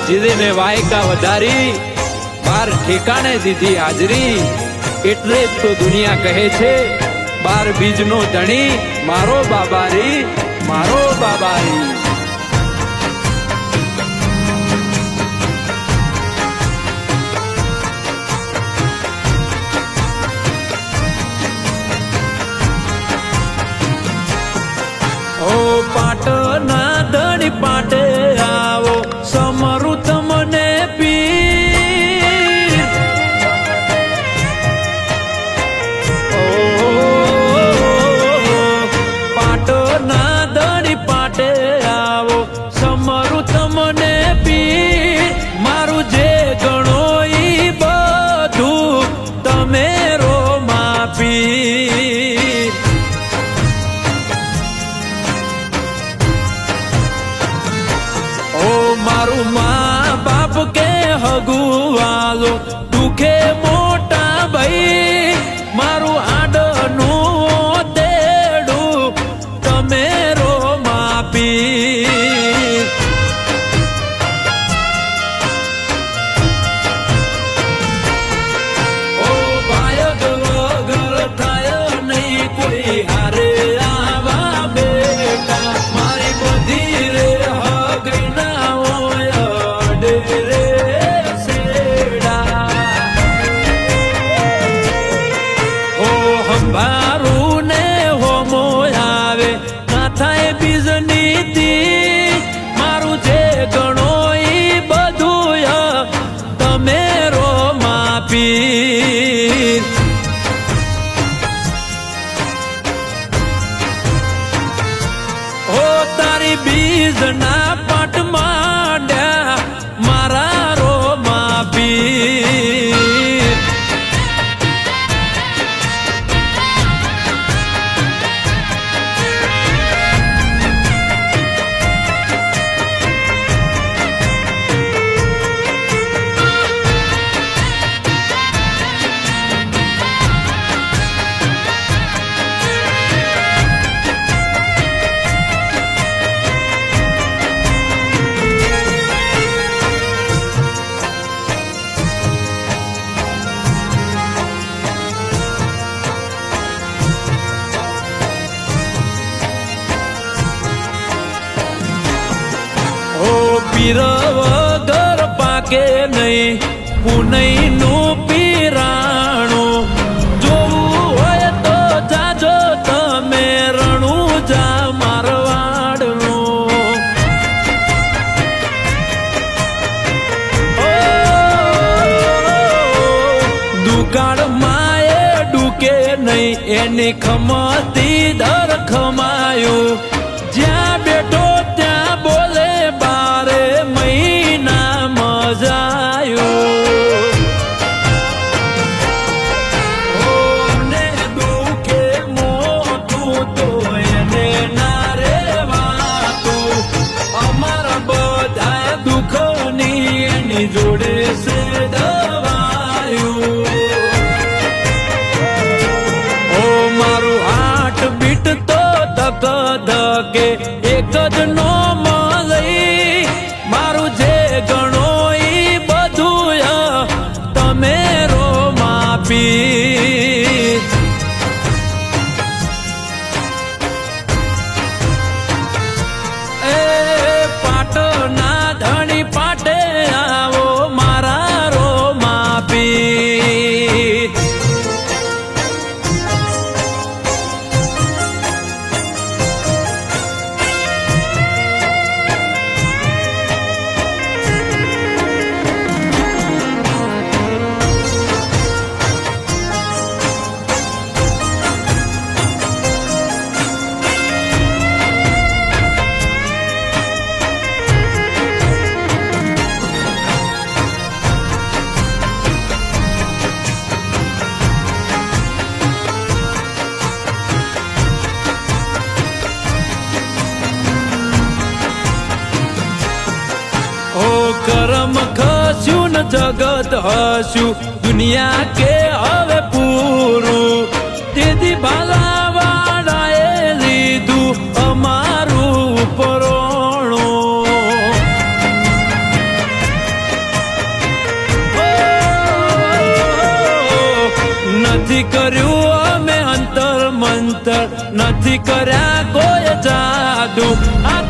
જીદે વાયકા વધારી, બાર ઠેકાણે દીધી હાજરી, એટલે જ તો દુનિયા કહે છે, બાર બીજનો ધણી મારો બાબારી, મારો બાબારી. ઓ પાટના ધણી પાટે આવો, સમરું તમને પીર. ઓ પાટના ધણી પાટે આવો, સમરું તમને પીર. મારું જે ગણો ઈ બધું તમે રો માપી. મારું મા બાપ કે હગુવાલો, દુખે મોટા ભાઈ, મારું આડનું તેડું તમે રો માપી. ઓ ભાયક વગર થાય નહીં કોઈ હારે આવા બેટા, મારી બધી રે હગના ભારું ને હોમો આવે, ના થાય બીજનીતી. મારું જે ગણો ઈ બધું તમે રો માપી. હો તારી બીજના પાટ માંડ્યા મારા રો માપી. પીર વગર પાકે નહીં પુનઈનું પીરાણું, જોવું હોય તો જાજો તમે રણુજા મારવાડનું. દુકાળ માએ ડૂકે નહીં એની ખમતી દર ખમાયું, જ્યાં બેઠો ત્યાં બોલે બારે મહિના મજાયું. ઓને દુખે મોતું તો એને ના રેવાતું, અમારા બધા દુઃખની એની જોડે છે દવાયું. ઓ મારું હાટ બીટ તો ધક ધકે એક જ નો મળઈ, મારું જે ગણો ઈ બધું તમે રો માપી. એ પાટના ધણી પાટે આવો મારા રો માપી. કરમ ખસ્યું ન જગત હસ્યું, દુનિયા કે હવે પૂરું, તેથી ભાલા વાળાએ લીધું અમારું પરોણું. નથી કર્યા કોઈ જાદુ. આ